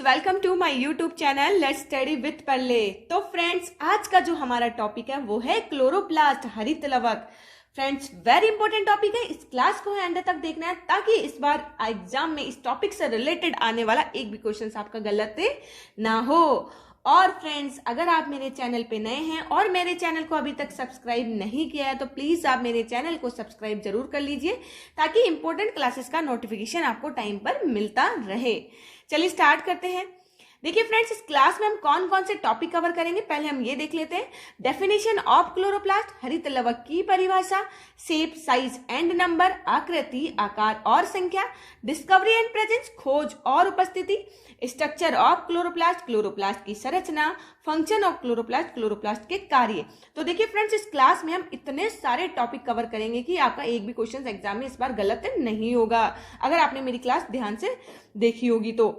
Welcome to my YouTube channel let's study with Palle. तो friends, आज का जो हमारा टॉपिक है वो है क्लोरोप्लास्ट, हरित लवक। फ्रेंड्स, वेरी इंपॉर्टेंट टॉपिक है, इस क्लास को एंड तक देखना है ताकि इस बार एग्जाम में इस टॉपिक से रिलेटेड आने वाला एक भी क्वेश्चन आपका गलत ना हो। और फ्रेंड्स, अगर आप मेरे चैनल पे नए हैं और मेरे चैनल को अभी तक सब्सक्राइब नहीं किया है तो प्लीज आप मेरे चैनल को सब्सक्राइब जरूर कर लीजिए ताकि इंपॉर्टेंट क्लासेस का नोटिफिकेशन आपको टाइम पर मिलता रहे। चलिए स्टार्ट करते हैं। देखिए फ्रेंड्स, इस क्लास में हम कौन कौन से टॉपिक कवर करेंगे, पहले हम ये देख लेते हैं। डेफिनेशन ऑफ क्लोरोप्लास्ट, हरित लवक की परिभाषा, शेप, साइज एंड नंबर, आकृति, आकार और संख्या, डिस्कवरी एंड प्रेजेंस, खोज और उपस्थिति, स्ट्रक्चर ऑफ क्लोरोप्लास्ट, क्लोरोप्लास्ट की संरचना, फंक्शन ऑफ क्लोरोप्लास्ट, क्लोरोप्लास्ट के कार्य। तो देखिए फ्रेंड्स, इस क्लास में हम इतने सारे टॉपिक कवर करेंगे कि आपका एक भी क्वेश्चन एग्जाम में इस बार गलत नहीं होगा, अगर आपने मेरी क्लास ध्यान से देखी होगी तो।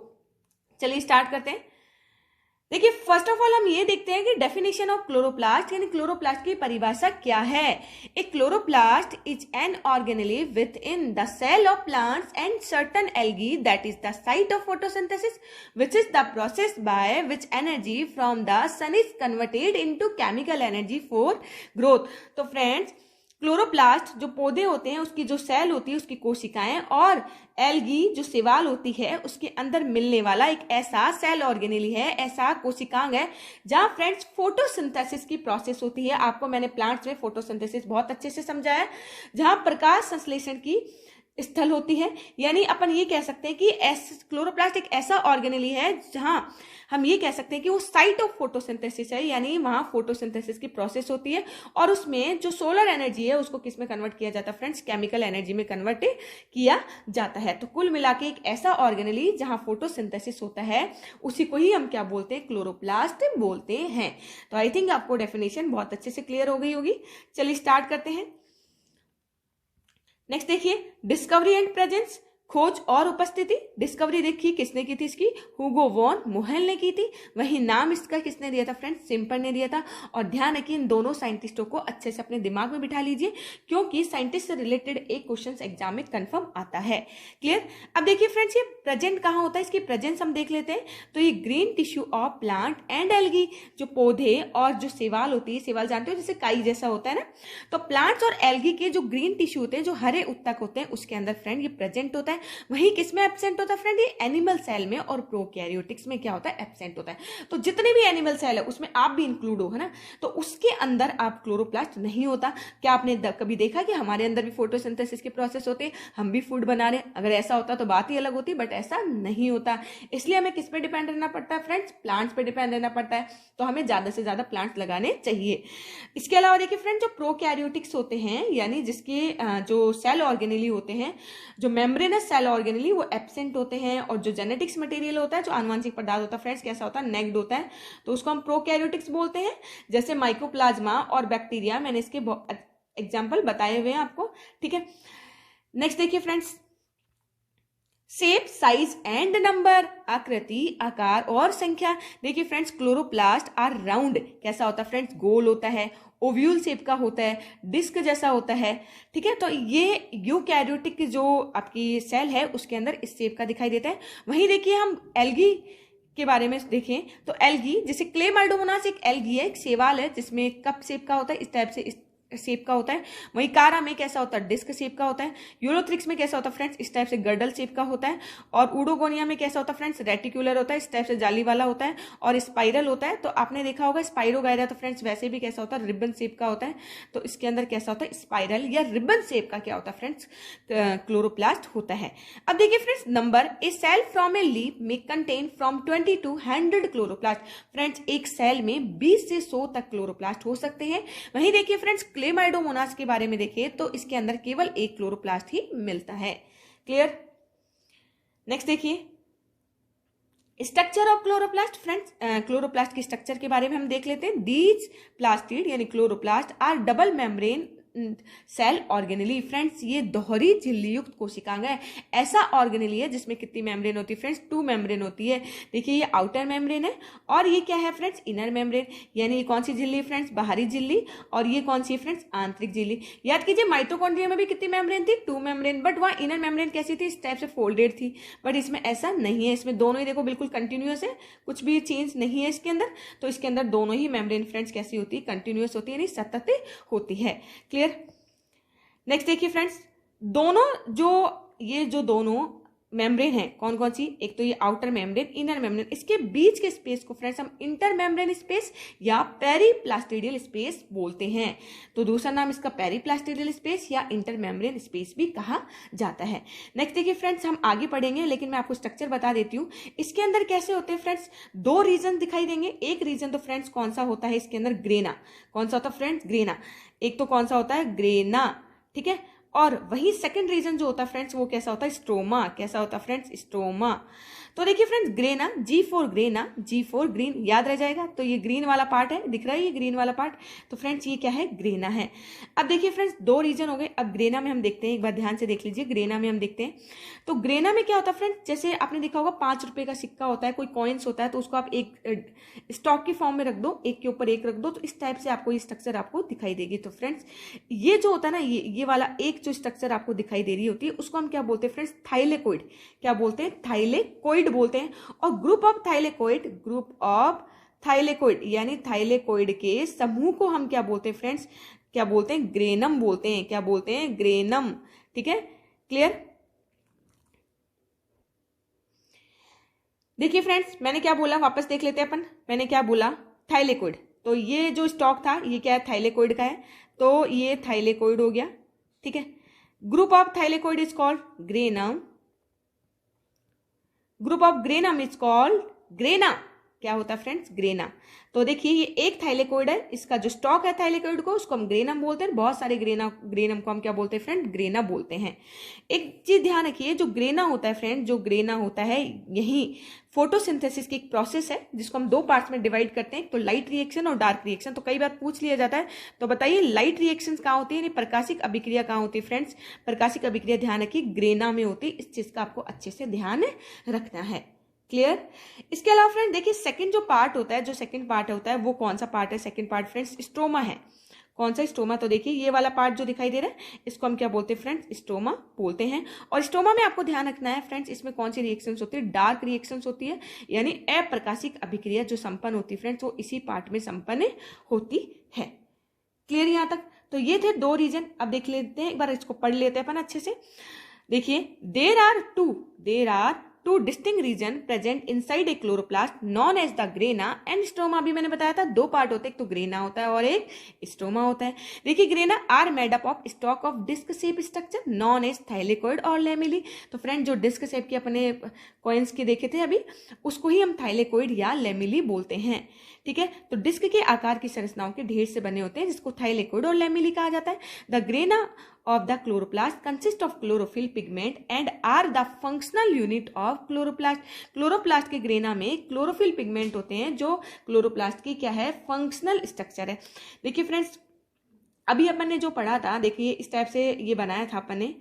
चलिए स्टार्ट करते हैं। देखिए, फर्स्ट ऑफ ऑल हम ये देखते हैं कि डेफिनेशन ऑफ क्लोरोप्लास्ट यानी क्लोरोप्लास्ट की परिभाषा क्या है। A chloroplast is an organelle within the cell of plants and certain algae that is the site of photosynthesis which is the process by which energy from the sun is converted into chemical energy for growth. तो friends, chloroplast जो पौधे होते हैं उसकी जो cell होती है उसकी कोशिकाएं, और एल्गी जो शैवाल होती है उसके अंदर मिलने वाला एक ऐसा सेल ऑर्गेनेली है, ऐसा कोशिकांग है जहां फ्रेंड्स फोटोसिंथेसिस की प्रोसेस होती है। आपको मैंने प्लांट्स में फोटोसिंथेसिस बहुत अच्छे से समझाया, जहां प्रकाश संश्लेषण की स्थल होती है। यानी अपन ये कह सकते हैं कि क्लोरोप्लास्ट एक ऐसा ऑर्गेनेली है जहां हम ये कह सकते हैं कि वो साइट ऑफ फोटोसिंथेसिस है, यानी वहां फोटोसिंथेसिस की प्रोसेस होती है और उसमें जो सोलर एनर्जी है उसको किस में कन्वर्ट किया जाता है फ्रेंड्स, केमिकल एनर्जी में कन्वर्ट किया जाता है। तो कुल मिला के एक ऐसा ऑर्गेनेली जहां फोटोसिंथेसिस होता है उसी को ही हम क्या बोलते हैं, क्लोरोप्लास्ट बोलते हैं। तो आई थिंक आपको डेफिनेशन बहुत अच्छे से क्लियर हो गई होगी। चलिए स्टार्ट करते हैं। नेक्स्ट देखिए, डिस्कवरी एंड प्रेजेंस, खोज और उपस्थिति। डिस्कवरी देखिए किसने की थी इसकी, हुगो वॉन मोहेल ने की थी। वही नाम इसका किसने दिया था फ्रेंड्स, सिम्पर ने दिया था। और ध्यान रखिए इन दोनों साइंटिस्टों को अच्छे से अपने दिमाग में बिठा लीजिए क्योंकि साइंटिस्ट से रिलेटेड एक क्वेश्चन एग्जाम में कंफर्म आता है। क्लियर। अब देखिए फ्रेंड्स, ये प्रेजेंट कहाँ होता है, इसकी प्रेजेंस हम देख लेते हैं। तो ये green tissue of plant and algae, जो पौधे और जो शैवाल होती है, शैवाल जानते हो जैसे काई जैसा होता है ना, तो प्लांट्स और एल्गी के जो ग्रीन टिश्यू होते हैं, जो हरे उत्तक होते हैं, उसके अंदर फ्रेंड ये प्रेजेंट होता है। वही किसमें एब्सेंट होता है फ्रेंड, ये एनिमल सेल में और प्रोकैरियोटिक्स में क्या होता है, एब्सेंट होता है। तो जितने भी एनिमल सेल है उसमें आप भी इंक्लूड हो, है ना, तो उसके अंदर आप क्लोरोप्लास्ट नहीं होता। क्या आपने कभी देखा कि हमारे अंदर भी फोटोसिंथेसिस के प्रोसेस होते हैं, हम भी फूड बना रहे हैं? अगर ऐसा होता तो बात ही अलग होती, बट ऐसा नहीं होता। इसलिए हमें किस पे डिपेंड रहना पड़ता है फ्रेंड्स, प्लांट्स पे डिपेंड रहना पड़ता है। तो हमें ज्यादा से ज्यादा प्लांट्स लगाने चाहिए। इसके अलावा देखिए फ्रेंड, जो प्रोकैरियोटिक्स होते हैं यानी जिसके जो सेल ऑर्गेनेली होते हैं, जो मेम्ब्रेनस सेल ऑर्गेनेली वो एब्सेंट होते हैं, और जो जेनेटिक्स मटेरियल होता है, जो आनुवंशिक पदार्थ होता है फ्रेंड्स, कैसा होता है, नेग्ड होता है, तो उसको हम प्रोकैरियोटिक्स बोलते हैं। जैसे माइकोप्लाज्मा और बैक्टीरिया, मैंने इसके एग्जांपल बताए हुए हैं आपको, ठीक है। नेक्स्ट देखिए friends, shape, size and number, आकृति, आकार और संख्या। देखिए फ्रेंड्स, क्लोरोप्लास्ट आर राउंड, कैसा होता है फ्रेंड्स, गोल होता है, ओव्यूल शेप का होता है, डिस्क जैसा होता है, ठीक है। तो ये यूकैरियोटिक जो आपकी सेल है उसके अंदर इस शेप का दिखाई देता है। वहीं देखिए हम एल्गी के बारे में देखें तो एल्गी, जैसे क्लेमाइडोमोनास एक एल्गी है, एक शैवाल है जिसमें कप शेप का होता है, इस टाइप से इस शेप का होता है। वहीं कारा में कैसा होता है, डिस्क शेप का होता है। यूरोथ्रिक्स में कैसा होता है फ्रेंड्स, इस टाइप से गर्डल शेप का होता है। और उडोगोनिया में कैसा होता है फ्रेंड्स, रेटिकुलर होता है, इस टाइप से जाली वाला होता है। और स्पाइरल होता है, तो आपने देखा होगा स्पाइरोगायरा, तो फ्रेंड्स वैसे भी कैसा होता है, रिबन शेप का होता है। तो इसके अंदर कैसा होता है, स्पाइरल या रिबन शेप का क्या होता है फ्रेंड्स, क्लोरोप्लास्ट होता है। अब देखिए friends, number, a cell from a leaf में contain from 20 to 100 chloroplast. Friends, एक सेल में 20 से 100 तक क्लोरोप्लास्ट हो सकते हैं। वहीं देखिए फ्रेंड्स, क्लेमाइडोमोनास के बारे में देखिए तो इसके अंदर केवल एक क्लोरोप्लास्ट ही मिलता है। क्लियर। नेक्स्ट देखिए, structure of chloroplast. Friends, chloroplast की स्ट्रक्चर के बारे में हम देख लेते हैं। दीज प्लास्टिड यानी chloroplast are double membrane cell organelle. Friends ये दोहरी झिल्ली युक्त कोशिकांग है। ऐसा ऑर्गेनेली है जिसमें कितनी मेम्ब्रेन होती है फ्रेंड्स? 2 मेम्ब्रेन होती है। देखिए ये आउटर मेम्ब्रेन है और ये क्या है फ्रेंड्स? Inner membrane. यानी ये कौन सी झिल्ली है फ्रेंड्स? बाहरी झिल्ली। और ये कौन सी है फ्रेंड्स? आंतरिक झिल्ली। याद कीजिए माइटोकॉन्ड्रिया में भी कितनी मेम्ब्रेन थी? 2 मेम्ब्रेन। बट वहां इनर मेम्ब्रेन कैसी थी? इस टाइप से फोल्डेड थी। बट इसमें ऐसा नहीं है, इसमें दोनों ही देखो बिल्कुल कंटिन्यूअस है, कुछ भी चेंज नहीं है इसके अंदर। तो इसके अंदर दोनों ही मेम्ब्रेन फ्रेंड्स कैसी होती है? कंटिन्यूअस होती है, यानी सतत होती है। क्लियर? नेक्स्ट देखिए फ्रेंड्स, जो दोनों मेम्ब्रेन है कौन कौन सी? एक तो ये आउटर मेम्ब्रेन, इनर मेम्ब्रेन, इसके बीच के स्पेस को फ्रेंड्स हम इंटर मेम्ब्रेन स्पेस या पेरीप्लास्टिडियल स्पेस बोलते हैं। तो दूसरा नाम इसका पेरीप्लास्टिडियल स्पेस या इंटर मेम्ब्रेन स्पेस भी कहा जाता है। नेक्स्ट देखिए फ्रेंड्स, हम आगे पढ़ेंगे लेकिन मैं आपको स्ट्रक्चर बता देती हूँ। इसके अंदर कैसे होते हैं फ्रेंड्स? 2 रीजन दिखाई देंगे। एक रीजन तो फ्रेंड्स कौन सा होता है इसके अंदर? ग्रेना। कौन सा होता है फ्रेंड्स? ग्रेना। एक तो कौन सा होता है? ग्रेना। ठीक है। और वही सेकंड रीजन जो होता है फ्रेंड्स वो कैसा होता है? स्ट्रोमा। कैसा होता है फ्रेंड्स? स्ट्रोमा। तो देखिए friends, grana, G for grana, G for green, याद रह जाएगा। तो ये ग्रीन वाला पार्ट है, दिख रहा है ये ग्रीन वाला पार्ट। तो फ्रेंड्स ये क्या है? ग्रेना है। अब देखिए फ्रेंड्स 2 रीजन हो गए। अब ग्रेना में हम देखते हैं, एक बार ध्यान से देख लीजिए। ग्रेना में हम देखते हैं तो ग्रेना में क्या होता है फ्रेंड्स? जैसे आपने देखा होगा 5 रुपए का सिक्का होता है, कोई कॉइन्स होता है, तो उसको आप एक स्टॉक की फॉर्म में रख दो, एक के ऊपर एक रख दो, तो इस टाइप से आपको ये स्ट्रक्चर आपको दिखाई देगी। तो फ्रेंड्स ये जो होता है ना, ये वाला एक जो स्ट्रक्चर आपको दिखाई दे रही होती है उसको हम क्या बोलते हैं फ्रेंड्स? थाइलेकोइड। क्या बोलते हैं? थाइलेकोइड बोलते हैं। और ग्रुप ऑफ थाइलेकोइड यानी थाइलेकोइड के समूह को हम क्या बोलते हैं फ्रेंड्स? क्या बोलते हैं? ग्रेनम बोलते हैं। क्या बोलते हैं? ग्रेनम। ठीक है, क्लियर? देखिए फ्रेंड्स मैंने क्या बोला, वापस देख लेते हैं अपन। मैंने क्या बोला? थाइलेकोइड। तो ये जो स्टॉक था ये क्या है? थाइलेकोइड का है। तो ये थाइलेकोइड हो गया। ठीक है। Group of thylakoid is called granum. Group of granum is called grana. क्या होता है फ्रेंड्स? ग्रेना। तो देखिए ये एक थाइलेकोइड है, इसका जो स्टॉक है थाइलेकोइड को उसको हम ग्रेनम बोलते हैं। बहुत सारे ग्रेनम को हम क्या बोलते हैं फ्रेंड? ग्रेना बोलते हैं। एक चीज ध्यान रखिए, जो ग्रेना होता है फ्रेंड, जो ग्रेना होता है यही फोटोसिंथेसिस की एक प्रोसेस है जिसको हम 2 पार्ट्स में डिवाइड करते हैं, तो लाइट रिएक्शन और डार्क रिएक्शन। तो कई बार पूछ लिया जाता है, तो बताइए लाइट रिएक्शन कहाँ होती है, यानी प्रकाशिक अभिक्रिया कहाँ होती है फ्रेंड्स? प्रकाशिक अभिक्रिया ध्यान रखिए ग्रेना में होती है। इस चीज का आपको अच्छे से ध्यान रखना है। क्लियर? इसके अलावा फ्रेंड देखिए सेकंड जो पार्ट होता है, जो सेकंड पार्ट होता है वो कौन सा पार्ट है? सेकंड पार्ट फ्रेंड्स स्ट्रोमा है। कौन सा? स्ट्रोमा। तो देखिए ये वाला पार्ट जो दिखाई दे रहा है इसको हम क्या बोलते हैं फ्रेंड्स? स्ट्रोमा बोलते हैं। और स्ट्रोमा में आपको ध्यान रखना है फ्रेंड्स, इसमें कौन सी रिएक्शंस होती है? डार्क रिएक्शंस होती है, यानी अप्रकाशिक अभिक्रिया जो संपन्न होती है फ्रेंड्स वो इसी पार्ट में संपन्न होती है। क्लियर यहां तक? तो ये थे 2 रीजन। अब देख लेते हैं, एक बार इसको पढ़ लेते हैं अपन अच्छे से। देखिए there are two distinct region present inside a chloroplast known as the grana and stroma. भी मैंने बताया था 2 पार्ट होते हैं, एक तो ग्रेना होता है और एक स्ट्रोमा होता है। देखिए grana are made up of stock of disc shape structure known as thylakoid और लेमिली। तो फ्रेंड जो डिस्क शेप की अपने कॉइन्स के देखे थे अभी, उसको ही हम थाइलेकोइड या लेमिली बोलते हैं। ठीक है। तो डिस्क के आकार की संरचनाओं के ढेर से बने होते हैं जिसको थाइलेकोइड और लेमिली कहा जाता है। The grana of the chloroplast consist of chlorophyll pigment and are the functional unit of chloroplast। Chloroplast के ग्रेना में क्लोरोफिल पिगमेंट होते हैं जो क्लोरोप्लास्ट की क्या है? फंक्शनल स्ट्रक्चर है। देखिए फ्रेंड्स अभी अपन ने जो पढ़ा था, देखिए इस टाइप से ये बनाया था अपन ने,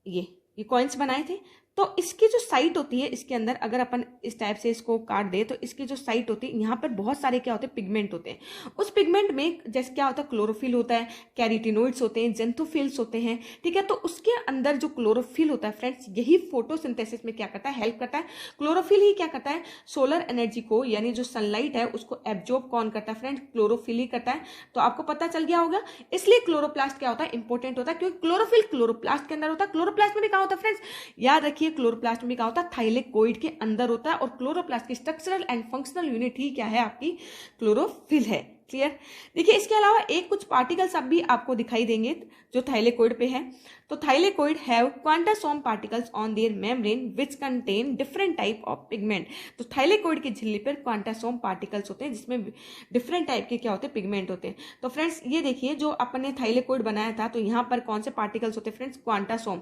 ये कॉइन्स बनाए थे। तो इसकी जो साइट होती है इसके अंदर अगर अपन इस टाइप से इसको काट दे तो इसकी जो साइट होती है यहाँ पर बहुत सारे क्या होते हैं? पिगमेंट होते हैं। उस पिगमेंट में जैसे क्या होता है? क्लोरोफिल होता है, कैरोटिनोइड्स होते हैं, जेंथोफिल्स होते हैं। ठीक है। तो उसके अंदर जो क्लोरोफिल होता है फ्रेंड्स यही फोटोसिंथेसिस में क्या करता है? हेल्प करता है। क्लोरोफिल ही क्या करता है? सोलर एनर्जी को यानी जो सनलाइट है उसको एब्जॉर्ब कौन करता है फ्रेंड्स? क्लोरोफिल ही करता है। तो आपको पता चल गया होगा, इसलिए क्लोरोप्लास्ट क्या होता है? इंपॉर्टेंट होता है, क्योंकि क्लोरोफिल क्लोरोप्लास्ट के अंदर होता है। क्लोरोप्लास्ट में भी कहाँ होता है फ्रेंड्स? याद रखिए क्लोरोप्लास्ट में क्या होता है? थाइलेकोइड के अंदर होता है। और क्लोरोप्लास्ट की स्ट्रक्चरल एंड फंक्शनल यूनिट ही क्या है? आपकी क्लोरोफिल है। क्लियर? देखिए इसके अलावा एक कुछ पार्टिकल्स अब भी आपको दिखाई देंगे जो थाइलेकोइड पे है। तो thylakoid have quantasome particles on their membrane which contain different type of pigment. तो थाइलेकोइड की झिल्ली पर क्वांटासोम पार्टिकल्स होते हैं जिसमें डिफरेंट टाइप के क्या होते हैं? पिगमेंट होते हैं। तो फ्रेंड्स ये देखिए जो अपन ने थाइलेकोइड बनाया था तो यहाँ पर कौन से पार्टिकल्स होते हैं फ्रेंड्स? क्वांटासोम।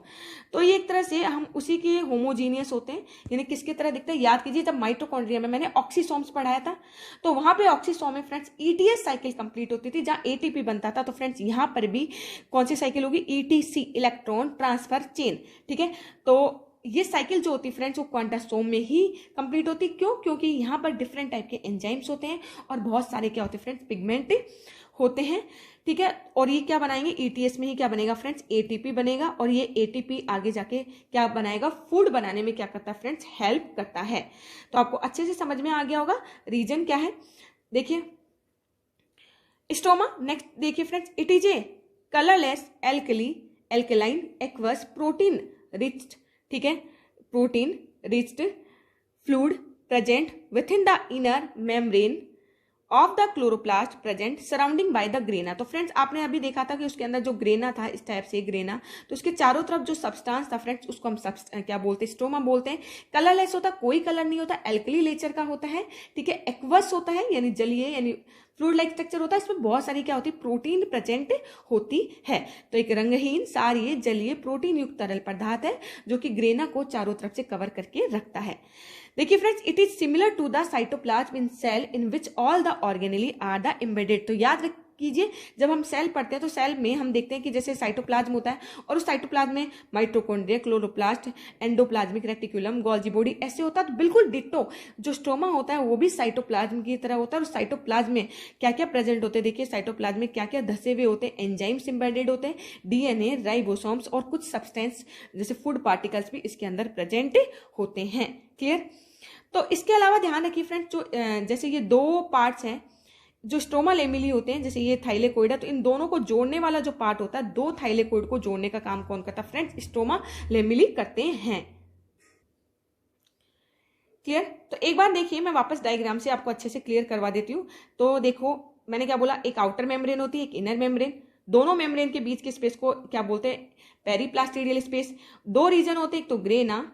तो ये एक तरह से हम उसी के होमोजीनियस होते हैं, यानी किसकी तरह दिखते हैं? याद कीजिए जब माइटोकॉन्ड्रिया में मैंने ऑक्सीसोम्स पढ़ाया था तो वहां पे ऑक्सीसोम में फ्रेंड्स ETS ये साइकिल कंप्लीट होती थी जहां एटीपी बनता था। तो फ्रेंड्स यहां पर भी कौन सी साइकिल होगी, ईटीसी, इलेक्ट्रॉन ट्रांसफर चेन। ठीक है, तो ये साइकिल जो होती है फ्रेंड्स वो क्वांटासोम में ही कंप्लीट होती। क्यों? क्योंकि यहाँ पर डिफरेंट टाइप के एंजाइम्स होते हैं और बहुत सारे क्या होते हैं फ्रेंड्स, पिगमेंट होते हैं। ठीक है, और ये क्या बनाएंगे, ईटीएस में ही क्या बनेगा फ्रेंड्स, एटीपी बनेगा। और ये एटीपी आगे जाके क्या बनाएगा, फूड बनाने में क्या करता है फ्रेंड्स, हेल्प करता है। तो आपको अच्छे से समझ में आ गया होगा रीजन क्या है। देखिए स्टोमा, नेक्स्ट देखिए friends, it is a colourless alkaline aqueous protein riched, ठीक है, protein riched fluid present within the inner membrane of the chloroplast present surrounding by the grana. तो फ्रेंड्स आपने अभी देखा था कि उसके अंदर जो ग्रेना था, इस टाइप से ग्रेना, तो उसके चारों तरफ जो सब्सटेंस था फ्रेंड्स उसको हम क्या बोलते हैं, स्टोमा बोलते हैं। कलरलेस होता, कोई कलर नहीं होता, एल्कली नेचर का होता है। ठीक है, एक्वस होता है यानी जलीय, यानी फ्लूइड लाइक स्ट्रक्चर होता है। इसमें बहुत सारी क्या होती है, प्रोटीन प्रेजेंट होती है। तो एक रंगहीन सारी जलीय प्रोटीन युक्त तरल पदार्थ है जो कि ग्रेना को चारों तरफ से कवर करके रखता है। देखिए friends, it is similar to the cytoplasm in cell in which all the organelle are the embedded. तो याद कीजिए, जब हम सेल पढ़ते हैं तो सेल में हम देखते हैं कि जैसे साइटोप्लाज्म होता है और उस साइटोप्लाज्म में mitochondria, chloroplast, endoplasmic reticulum, Golgi body ऐसे होता है। तो बिल्कुल डिट्टो जो स्टोमा होता है वो भी साइटोप्लाज्म की तरह होता है। और साइटोप्लाज्म में क्या क्या प्रेजेंट होते हैं, देखिए साइटोप्लाज्म में क्या क्या धसे हुए होते हैं, एंजाइम्स एम्बेडेड होते हैं, डीएनए, राइबोसोम्स और कुछ सब्सटेंस जैसे फूड पार्टिकल्स भी इसके अंदर प्रेजेंट होते हैं। क्लियर? तो इसके अलावा ध्यान रखिए फ्रेंड्स, जो जैसे ये दो पार्ट्स हैं जो स्टोमा लेमिली होते हैं, जैसे ये थाइलेकोइड है, तो इन दोनों को जोड़ने वाला जो पार्ट होता है, दो थाइलेकोइड को जोड़ने का काम कौन करता है फ्रेंड्स, स्टोमा लेमिली करते हैं। क्लियर? तो एक बार देखिए, मैं वापस डायग्राम से आपको अच्छे से क्लियर करवा देती हूँ। तो देखो मैंने क्या बोला, एक आउटर मेम्ब्रेन होती है, एक इनर मेम्ब्रेन। दोनों मेम्ब्रेन के बीच के स्पेस को क्या बोलते हैं, पेरीप्लास्टिडियल स्पेस। दो रीजन होते हैं, एक तो ग्रेना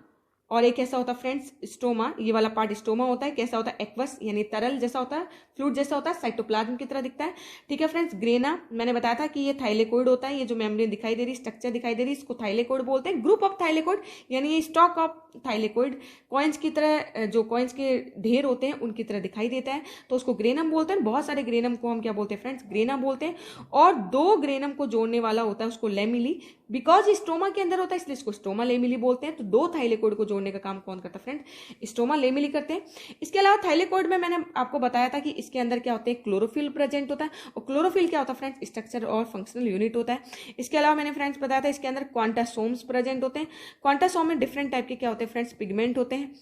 और एक ऐसा होता है फ्रेंड्स स्टोमा। ये वाला पार्ट स्टोमा होता है। कैसा होता है, एक्वस यानी तरल जैसा होता है, फ्लूइड जैसा होता है, साइटोप्लाज्म की तरह दिखता है। ठीक है फ्रेंड्स, ग्रेना मैंने बताया था कि ये थाइलेकोइड होता है। ये जो मेम्ब्रेन दिखाई दे रही, स्ट्रक्चर दिखाई दे रही, इसको थाइलेकोइड बोलते हैं। ग्रुप ऑफ थाइलेकोइड यानी ये स्टॉक ऑफ थाइलेकोइड, कॉइन्स की तरह, जो कॉइन्स के ढेर होते हैं उनकी तरह दिखाई देता है, तो उसको ग्रेनम बोलते हैं। बहुत सारे ग्रेनम को हम क्या बोलते हैं फ्रेंड्स, ग्रेना बोलते हैं। और दो ग्रेनम को जोड़ने वाला होता है उसको लेमिली, बिकॉज स्टोमा के अंदर होता है इसलिए इसको स्टोमा लेमिली बोलते हैं। तो दो थाइलेकोइड को जोड़ने का काम कौन करता है फ्रेंड, स्टोमा लेमिली करते हैं। इसके अलावा थाइलेकोइड में मैंने आपको बताया था कि इसके अंदर क्या होते हैं, क्लोरोफिल प्रेजेंट होता है। और क्लोरोफिल क्या होता है फ्रेंड्स, स्ट्रक्चर और फंक्शनल यूनिट होता है। इसके अलावा मैंने फ्रेंड्स बताया था इसके अंदर क्वांटासोम्स प्रेजेंट होते हैं। क्वांटासोम में डिफरेंट टाइप के क्या होते हैं फ्रेंड्स, पिगमेंट होते हैं।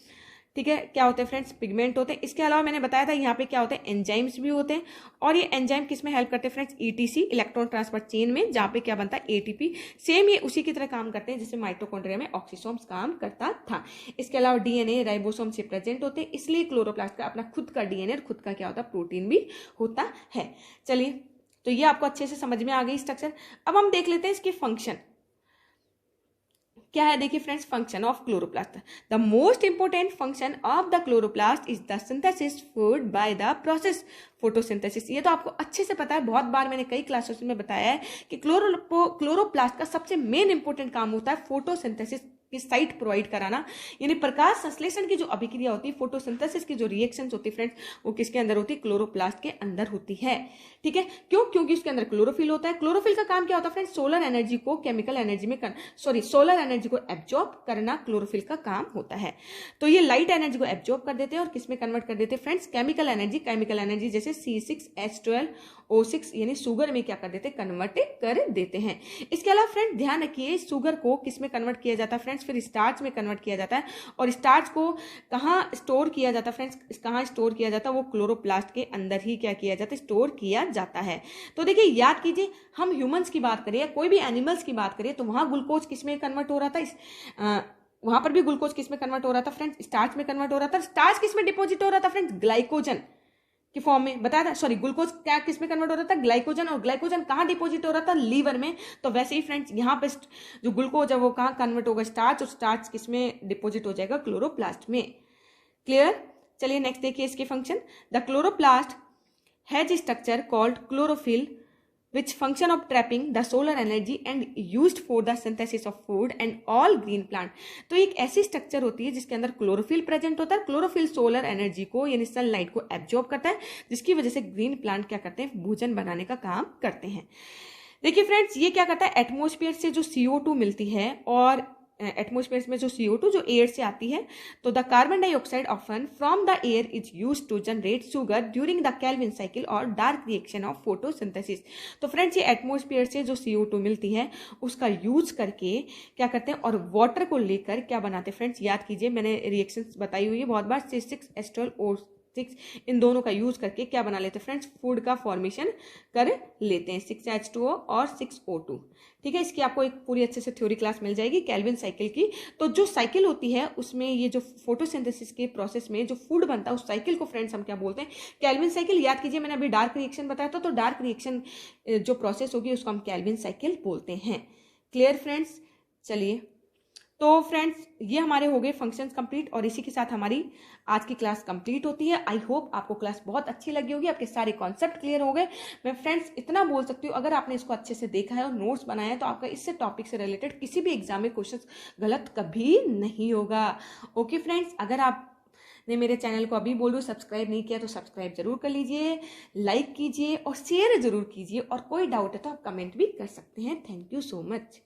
ठीक है, क्या होते हैं फ्रेंड्स, पिगमेंट होते हैं। इसके अलावा मैंने बताया था यहाँ पे क्या होते हैं, एंजाइम्स भी होते हैं। और ये एंजाइम किस में हेल्प करते हैं friends, etc, electron transfer chain में, जहाँ पे क्या बनता है, एटीपी। सेम ये उसी की तरह काम करते हैं जैसे माइटोकॉन्ड्रिया में ऑक्सीसोम्स काम करता था। इसके अलावा डीएनए, राइबोसोम से प्रेजेंट होते हैं, इसलिए क्लोरोप्लास्ट का अपना खुद का डीएनए और खुद का क्या होता है, प्रोटीन भी होता है। चलिए, तो ये आपको अच्छे से समझ में आ गई स्ट्रक्चर। अब हम देख लेते हैं इसके फंक्शन क्या है। देखिए friends, function of chloroplast, the most important function of the chloroplast is the synthesis food by the process photosynthesis. ये तो आपको अच्छे से पता है, बहुत बार मैंने कई क्लासेस में बताया है कि क्लोरोप्लास्ट का सबसे मेन इंपोर्टेंट काम होता है फोटोसिंथेसिस की साइट प्रोवाइड कराना, यानी प्रकाश संश्लेषण की जो अभिक्रिया होती है, फोटोसिंथेसिस की जो रिएक्शंस होती है फ्रेंड्स, वो किसके अंदर होती है, क्लोरोप्लास्ट के अंदर होती है। ठीक है, क्यों? क्योंकि उसके अंदर क्लोरोफिल होता है। क्लोरोफिल का काम क्या होता है फ्रेंड्स, सोलर एनर्जी को केमिकल एनर्जी में सोलर एनर्जी को एब्जॉर्ब करना क्लोरोफिल का काम होता है। तो ये लाइट एनर्जी को एब्जॉर्ब कर देते हैं और किसमें कन्वर्ट कर देते हैं फ्रेंड्स, केमिकल एनर्जी जैसे C6H12O6 यानी शुगर में क्या कर देते हैं, कन्वर्ट कर देते हैं। इसके अलावा फ्रेंड ध्यान रखिए, शुगर को किसमें कन्वर्ट किया जाता है फ्रेंड्स, फिर स्टार्च में कन्वर्ट किया जाता है। और स्टार्च को कहाँ स्टोर किया जाता है फ्रेंड्स, कहाँ स्टोर किया जाता है, वो क्लोरोप्लास्ट के अंदर ही क्या किया जाता है, स्टोर किया जाता है। तो देखिए याद कीजिए, हम ह्यूमंस की बात करें या कोई भी एनिमल्स की बात करें तो वहां ग्लूकोज किसमें कन्वर्ट हो रहा था, वहां पर भी ग्लूकोज किसमें कन्वर्ट हो रहा था फ्रेंड्स, स्टार्च में कन्वर्ट हो रहा था। स्टार्च किसमें डिपॉजिट हो रहा था फ्रेंड्स, ग्लाइकोजन की फॉर्म में बताया था। सॉरी, ग्लूकोज क्या किसमें कन्वर्ट हो रहा था, ग्लाइकोजन। और ग्लाइकोजन कहाँ डिपॉजिट हो रहा था, लीवर में। तो वैसे ही फ्रेंड्स यहाँ पे जो ग्लूकोज है वो कहाँ कन्वर्ट होगा, स्टार्च, और स्टार्च किसमें डिपॉजिट हो जाएगा, क्लोरोप्लास्ट में। क्लियर? चलिए नेक्स्ट देखिए इसके function. The chloroplast has structure called chlorophyll which function of trapping the solar energy and used for the synthesis of food and all green plant। तो एक ऐसी स्ट्रक्चर होती है जिसके अंदर क्लोरोफिल प्रेजेंट होता है। क्लोरोफिल सोलर एनर्जी को यानी सनलाइट को एब्जॉर्ब करता है, जिसकी वजह से ग्रीन प्लांट क्या करते हैं, भोजन बनाने का काम करते हैं। देखिए फ्रेंड्स, ये क्या करता है, एटमॉस्फेयर से जो CO2 मिलती है और एटमॉस्फेयर में जो CO2 जो एयर से आती है, तो the carbon dioxide often from the air is used to generate sugar during the Calvin cycle और डार्क रिएक्शन ऑफ फोटोसिंथेसिस। तो फ्रेंड्स, ये एटमॉस्फेयर से जो CO2 मिलती है उसका यूज करके क्या करते हैं और वाटर को लेकर क्या बनाते हैं फ्रेंड्स, याद कीजिए मैंने रिएक्शंस बताई हुई है बहुत बार, C6H12O6 इन दोनों का यूज करके क्या बना लेते हैं फ्रेंड्स, फूड का फॉर्मेशन कर लेते हैं, 6H2O और 6O2। ठीक है, इसकी आपको एक पूरी अच्छे से थ्योरी क्लास मिल जाएगी केल्विन साइकिल की। तो जो साइकिल होती है उसमें ये जो फोटोसिंथेसिस के प्रोसेस में जो फूड बनता है उस साइकिल को फ्रेंड्स हम क्या बोलते हैं, केल्विन साइकिल। याद कीजिए मैंने अभी डार्क रिएक्शन बताया था, तो डार्क रिएक्शन जो प्रोसेस होगी उसको हम केल्विन साइकिल बोलते हैं। Clear friends? चलिए, तो फ्रेंड्स ये हमारे हो गए फंक्शंस कंप्लीट और इसी के साथ हमारी आज की क्लास कंप्लीट होती है। आई होप आपको क्लास बहुत अच्छी लगी होगी, आपके सारे कॉन्सेप्ट क्लियर हो गए। मैं फ्रेंड्स इतना बोल सकती हूँ, अगर आपने इसको अच्छे से देखा है और नोट्स बनाया है तो आपका इससे टॉपिक से रिलेटेड किसी भी एग्जाम में क्वेश्चन गलत कभी नहीं होगा। ओके फ्रेंड्स, अगर आप ने मेरे चैनल को अभी बोल रही हूँ सब्सक्राइब नहीं किया तो सब्सक्राइब जरूर कर लीजिए, लाइक कीजिए और शेयर जरूर कीजिए, और कोई डाउट है तो आप कमेंट भी कर सकते हैं। Thank you so much.